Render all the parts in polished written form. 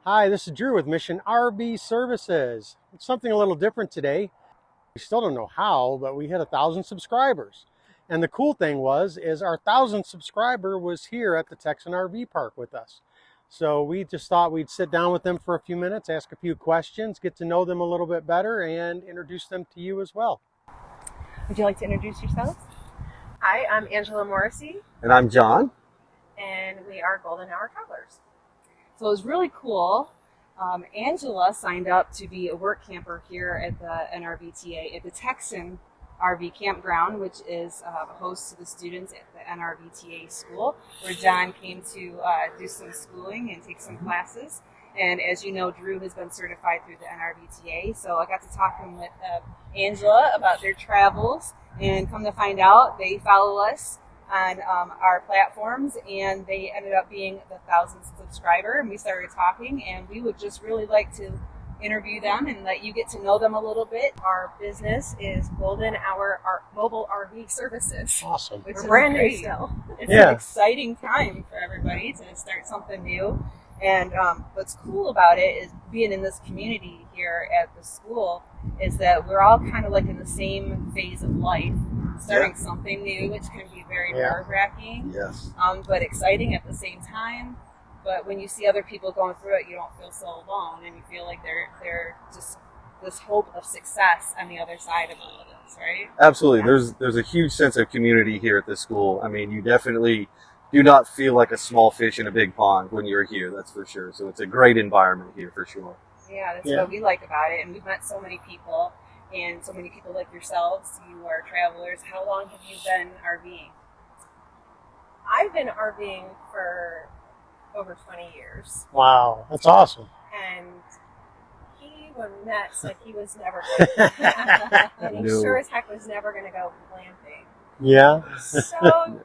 Hi, this is Drew with Mission RV Services. It's something a little different today. We still don't know how, but we hit 1,000 subscribers. And the cool thing is our 1,000th subscriber was here at the Texan RV Park with us. So we just thought we'd sit down with them for a few minutes, ask a few questions, get to know them a little bit better, and introduce them to you as well. Would you like to introduce yourselves? Hi, I'm Angela Morrissey, And I'm John. and we are Golden Hour Travelers. So it was really cool. Angela signed up to be a work camper here at the NRVTA at the Texan RV Campground, which is a host to the students at the NRVTA school, where John came to do some schooling and take some classes. And as you know, Drew has been certified through the NRVTA, so I got to talking with Angela about their travels, and come to find out, they follow us on our platforms, and they ended up being the 1,000th subscriber, and we started talking, and we would just really like to interview them and let you get to know them a little bit. Our business is Golden Hour Mobile RV Services. Awesome. Which We're is brand new great. still. It's Yeah. an exciting time for everybody to start something new. And what's cool about it is being in this community here at the school is that we're all kind of like in the same phase of life, starting something new, which can be very nerve-wracking, Yes. but exciting at the same time. But when you see other people going through it, you don't feel so alone, and you feel like they're just this hope of success on the other side of all of this, right? Absolutely. There's a huge sense of community here at this school. I mean, you definitely do not feel like a small fish in a big pond when you're here, that's for sure. So it's a great environment here for sure. Yeah, that's what we like about it. And we've met so many people, and so many people like yourselves. You are travelers. How long have you been RVing? I've been RVing for over 20 years, Wow, that's awesome. and he, when we met, said he was never going to, and he No. sure as heck was never going to go glamping. Yeah, So,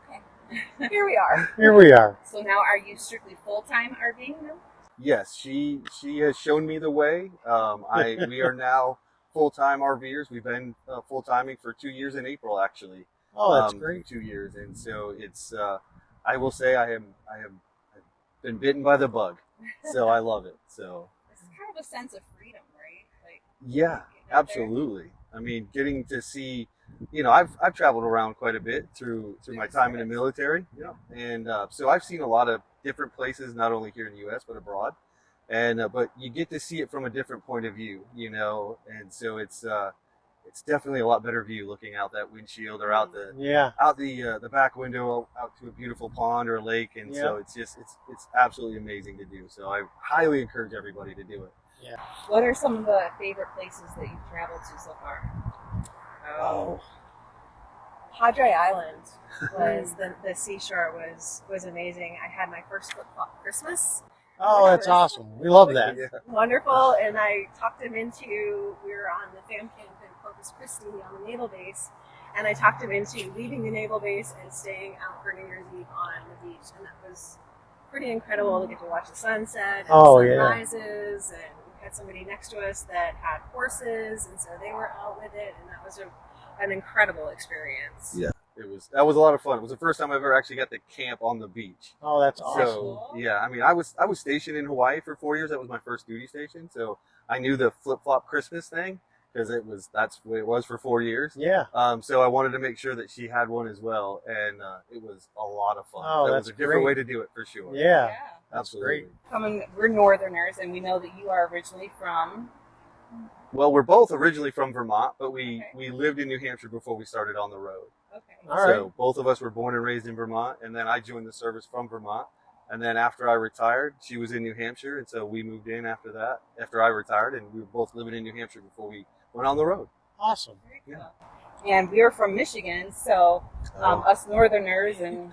okay, here we are. here we are. So now, are you strictly full-time RVing now? Yes, she has shown me the way. We are now full-time RVers. We've been full-timing for 2 years in April, actually. Oh, that's great. 2 years, and so it's. I will say I've been bitten by the bug, so I love it. So It's kind of a sense of freedom, right? Like, yeah, getting out there. absolutely. I mean, getting to see, I've traveled around quite a bit through my time in the military. Yeah, and so I've seen a lot of different places, not only here in the U.S. but abroad, and but you get to see it from a different point of view, and so it's definitely a lot better view looking out that windshield or out the back window out to a beautiful pond or a lake, and so it's absolutely amazing to do. So I highly encourage everybody to do it. Yeah. What are some of the favorite places that you've traveled to so far? Oh. Padre Island was the seashore was amazing. I had my first flip-flop Christmas. Oh, that's awesome. We love that. Yeah. Wonderful, and I talked him into, we were on the FAM camp in Corpus Christi on the naval base, and I talked him into leaving the naval base and staying out for New Year's Eve on the beach, and that was pretty incredible to get to watch the sunset and sunrises, and we had somebody next to us that had horses, and so they were out with it, and that was an incredible experience. Yeah, that was a lot of fun. It was the first time I ever actually got to camp on the beach. Oh, that's awesome. So yeah, I mean, I was stationed in Hawaii for 4 years. That was my first duty station. So I knew the flip flop Christmas thing because that's what it was for 4 years. Yeah. So I wanted to make sure that she had one as well, and it was a lot of fun. Oh, that that's was a different great. way to do it for sure. Yeah. Absolutely. great. We're Northerners, and we know that you are originally from. Well, we're both originally from Vermont, but we lived in New Hampshire before we started on the road. Okay. All right. So both of us were born and raised in Vermont, and then I joined the service from Vermont. And then after I retired, she was in New Hampshire, and so we moved in after that, after I retired, and we were both living in New Hampshire before we went on the road. Awesome. Yeah. And we're from Michigan, so us Northerners and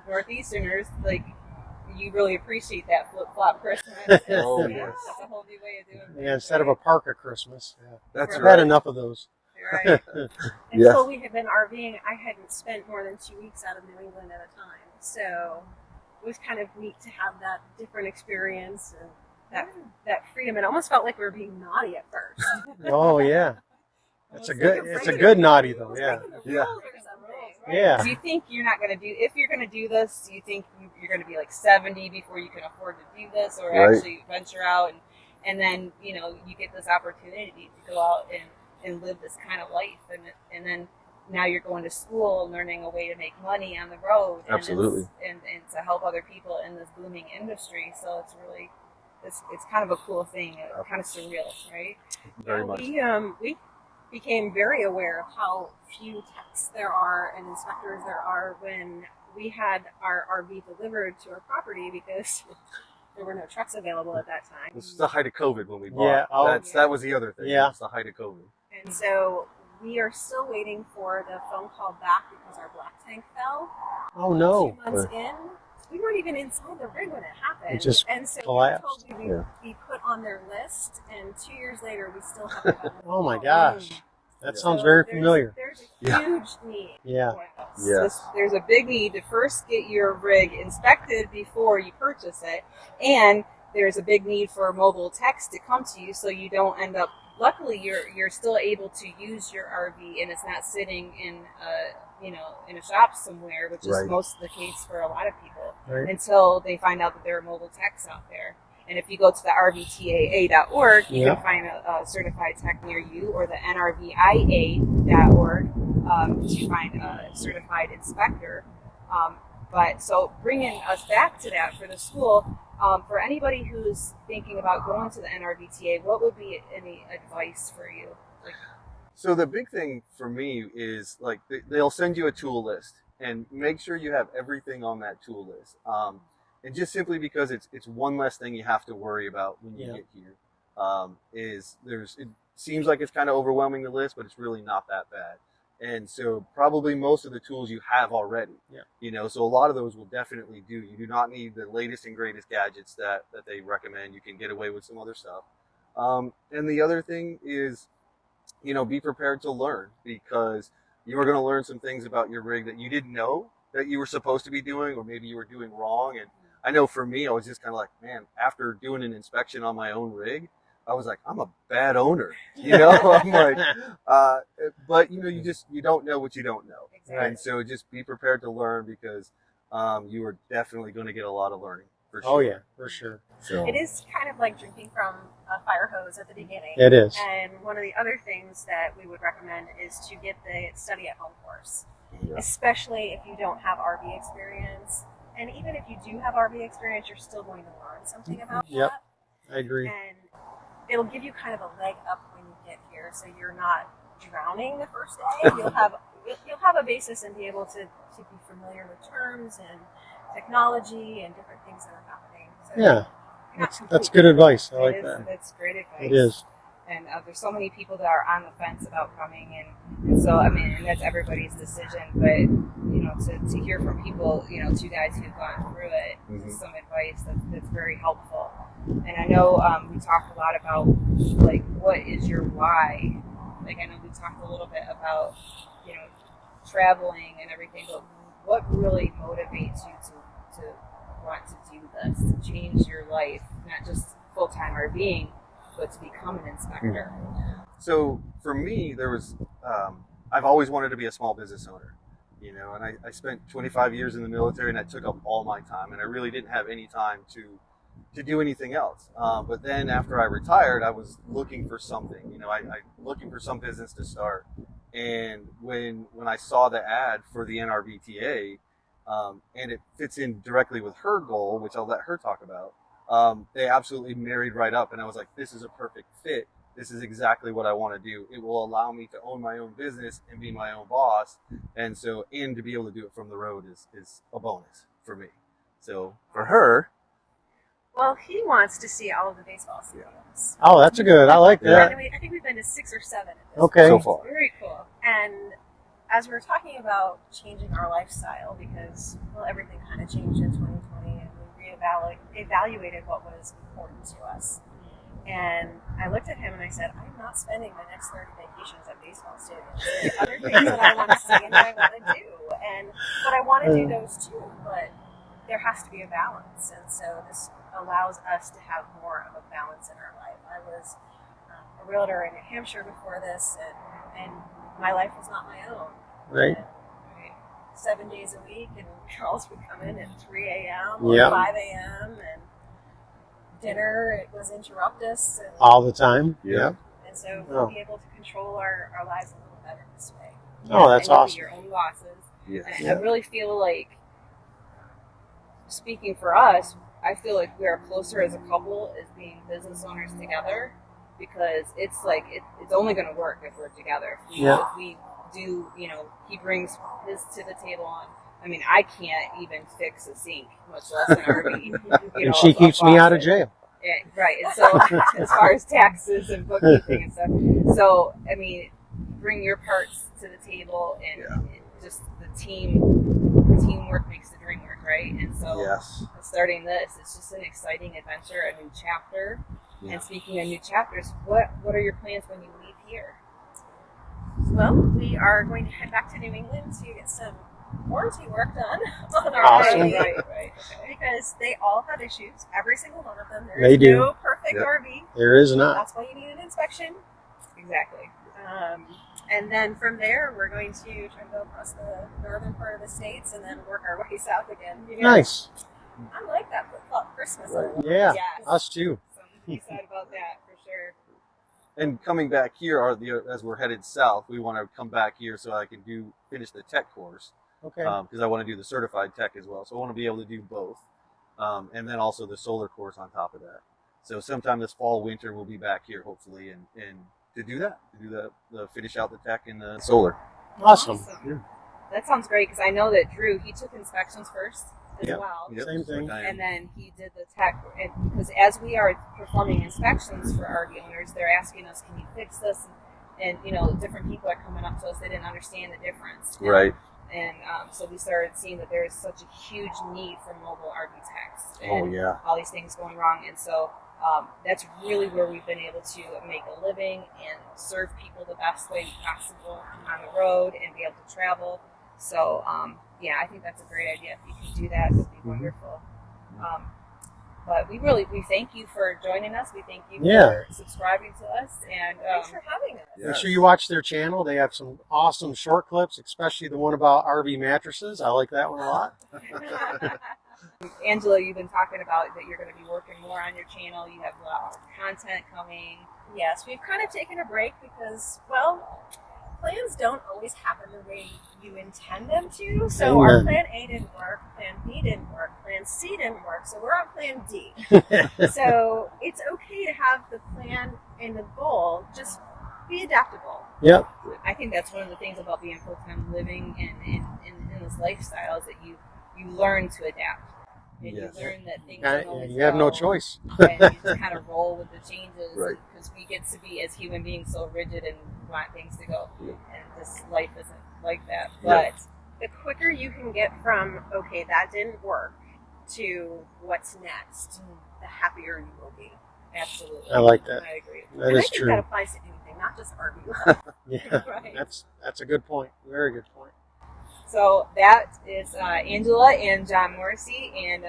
Northeasterners, like, you really appreciate that flip-flop Christmas. Oh, Yeah, yes. that's a whole new way of doing it. Yeah, instead of a park at Christmas. Yeah. That's I've right. had enough of those. Right. Yeah. Until we had been RVing, I hadn't spent more than 2 weeks out of New England at a time. So it was kind of neat to have that different experience and that freedom. It almost felt like we were being naughty at first. Oh, yeah. It's a good naughty though. Yeah. Yeah. Yeah. Do you think you're not going to do, if you're going to do this, do you think you're going to be like 70 before you can afford to do this, or Right. actually venture out and then, you know, you get this opportunity to go out and live this kind of life. And then now you're going to school and learning a way to make money on the road. Absolutely. And to help other people in this booming industry. So it's really, it's kind of a cool thing, kind of surreal, right? Very much. We became very aware of how few techs there are and inspectors there are when we had our RV delivered to our property because there were no trucks available at that time. This was the height of COVID when we bought. Yeah. Oh, That was the other thing. Yeah. It's the height of COVID. And so we are still waiting for the phone call back because our black tank fell. Oh no. 2 months in, we weren't even inside the rig when it happened. It just and so collapsed. we were told we'd be put on their list, and 2 years later, we still haven't gotten a Oh my call. gosh. That sounds So very familiar. There's a Yeah. huge need Yeah. for this. Yes. There's a big need to first get your rig inspected before you purchase it, and there's a big need for mobile techs to come to you so you don't end up. Luckily, you're still able to use your RV and it's not sitting in in a shop somewhere, which is Right. most of the case for a lot of people Right. until they find out that there are mobile techs out there. And if you go to the rvtaa.org, you Yeah. can find a certified tech near you, or the nrvia.org to find a certified inspector. But so bringing us back to that for the school, for anybody who's thinking about going to the NRVTA, what would be any advice for you? So the big thing for me is like they'll send you a tool list and make sure you have everything on that tool list. And just simply because it's one less thing you have to worry about when you Yeah. get here. It seems like it's kind of overwhelming the list, but it's really not that bad. And so probably most of the tools you have already. Yeah. You know, so a lot of those will definitely do. You do not need the latest and greatest gadgets that they recommend. You can get away with some other stuff. And the other thing is, you know, be prepared to learn, because you are going to learn some things about your rig that you didn't know that you were supposed to be doing, or maybe you were doing wrong. And I know for me, I was just kind of like, man, after doing an inspection on my own rig, I was like, I'm a bad owner, you know. I'm like, but you know, you don't know what you don't know, Exactly. and so just be prepared to learn, because you are definitely going to get a lot of learning for sure. Oh yeah, for sure. So It is kind of like drinking from a fire hose at the beginning. It is. And one of the other things that we would recommend is to get the study at home course, yeah. especially if you don't have RV experience. And even if you do have RV experience, you're still going to learn something about Yep. that. I agree. And it'll give you kind of a leg up when you get here, so you're not drowning the first day. You'll have a basis and be able to be familiar with terms and technology and different things that are happening. So Yeah. you're not That's completely- good advice. I like that. That's great advice. It is. And there's so many people that are on the fence about coming, and so I mean, and that's everybody's decision. But you know, to hear from people, you know, two guys who've gone through it, Mhm. some advice that's very helpful. And I know we talked a lot about like what is your why. Like I know we talked a little bit about traveling and everything, but what really motivates you to want to do this, to change your life, not just full-time RVing, but to become an inspector? So for me, there was, I've always wanted to be a small business owner, you know, and I spent 25 years in the military, and that took up all my time, and I really didn't have any time to do anything else. But then after I retired, I was looking for something, you know, I looking for some business to start. And when I saw the ad for the NRVTA, and it fits in directly with her goal, which I'll let her talk about, they absolutely married right up. And I was like, this is a perfect fit. This is exactly what I want to do. It will allow me to own my own business and be my own boss. And so, and to be able to do it from the road is a bonus for me. So for her, Well, he wants to see all of the baseball stadiums. Oh, that's a good. I like Yeah. that. I think we've been to 6 or 7 at this Okay. so far. Very cool. And as we were talking about changing our lifestyle, because, well, everything kind of changed in 2020, and we evaluated what was important to us. And I looked at him and I said, I'm not spending my next 30 vacations at baseball stadiums. There are other things that I want to see and that I want to do. But I want to do those too, but there has to be a balance. And so this allows us to have more of a balance in our life. I was a realtor in New Hampshire before this, and my life was not my own. Right. 7 days a week, and girls would come in at 3 a.m. or Yeah. 5 a.m. and dinner it was interrupt us. And, All the time. Yeah. and so we'll be able to control our lives a little better this way. Oh, that's and you'll be awesome. your own bosses. Yeah. And I really feel like, speaking for us, I feel like we are closer as a couple as being business owners together, because it's like it's only going to work if we're together. If we do, he brings his to the table on. I mean, I can't even fix a sink, much less an RV. And she keeps me out of jail. Yeah, right. And so, as far as taxes and bookkeeping and stuff, so I mean, bring your parts to the table, and just the teamwork makes the dream work, right? And so, starting this, it's just an exciting adventure, a new chapter. Yeah. And speaking of new chapters, what are your plans when you leave here? Well, we are going to head back to New England to get some warranty work done on our Awesome. RV. Right. Okay. Because they all have issues, every single one of them. They do. No perfect RV. There is not. That's why you need an inspection. Exactly. And then from there, we're going to try to go across the northern part of the states and then work our way south again. Nice. I like that flip-flop Christmas. Yeah, Yes. us too. Something to be said about that, for sure. And coming back here, as we're headed south, we want to come back here so I can finish the tech course. Okay. Because I want to do the certified tech as well. So I want to be able to do both. And then also the solar course on top of that. So sometime this fall, winter, we'll be back here hopefully and to do that, the finish out the tech and the solar. Awesome. Yeah. That sounds great, because I know that Drew, he took inspections first as well. Yep. Same thing. And then he did the tech, and because as we are performing inspections for RV owners, they're asking us, can you fix this? And different people are coming up to us, they didn't understand the difference. Right. And so we started seeing that there is such a huge need for mobile RV techs. And Oh, yeah. all these things going wrong. And so that's really where we've been able to make a living and serve people the best way possible on the road and be able to travel. So, I think that's a great idea. If you can do that, it would be wonderful. But we thank you for joining us. We thank you for subscribing to us. And thanks for having us. Make sure you watch their channel. They have some awesome short clips, especially the one about RV mattresses. I like that one a lot. Angela, you've been talking about that you're going to be working more on your channel. You have a lot more content coming. Yes, we've kind of taken a break because, well, plans don't always happen the way you intend them to. So our plan A didn't work, plan B didn't work, plan C didn't work, so we're on plan D. So it's okay to have the plan and the goal, just be adaptable. Yep. I think that's one of the things about being full-time living in this lifestyle is that you learn to adapt. And you learn that things don't always you have no choice. And you just kind of roll with the changes. Right. Because we get to be, as human beings, so rigid and want things to go. And this life isn't like that. But the quicker you can get from, okay, that didn't work, to what's next, the happier you will be. absolutely. I like that. I agree. That is I think true. that applies to anything, not just RV. Yeah, Right. that's a good point. Very good point. So that is Angela and John Morrissey, and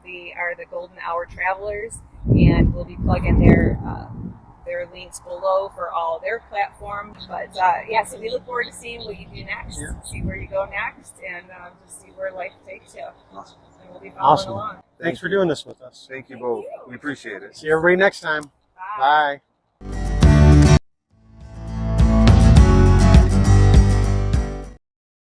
they are the Golden Hour Travelers, and we'll be plugging their links below for all their platforms. But so we look forward to seeing what you do next, see where you go next, and just see where life takes you. Awesome. And we'll be following Awesome. along. Thanks for doing this with us. Thank you both. We appreciate it. See everybody next time. Bye. Bye.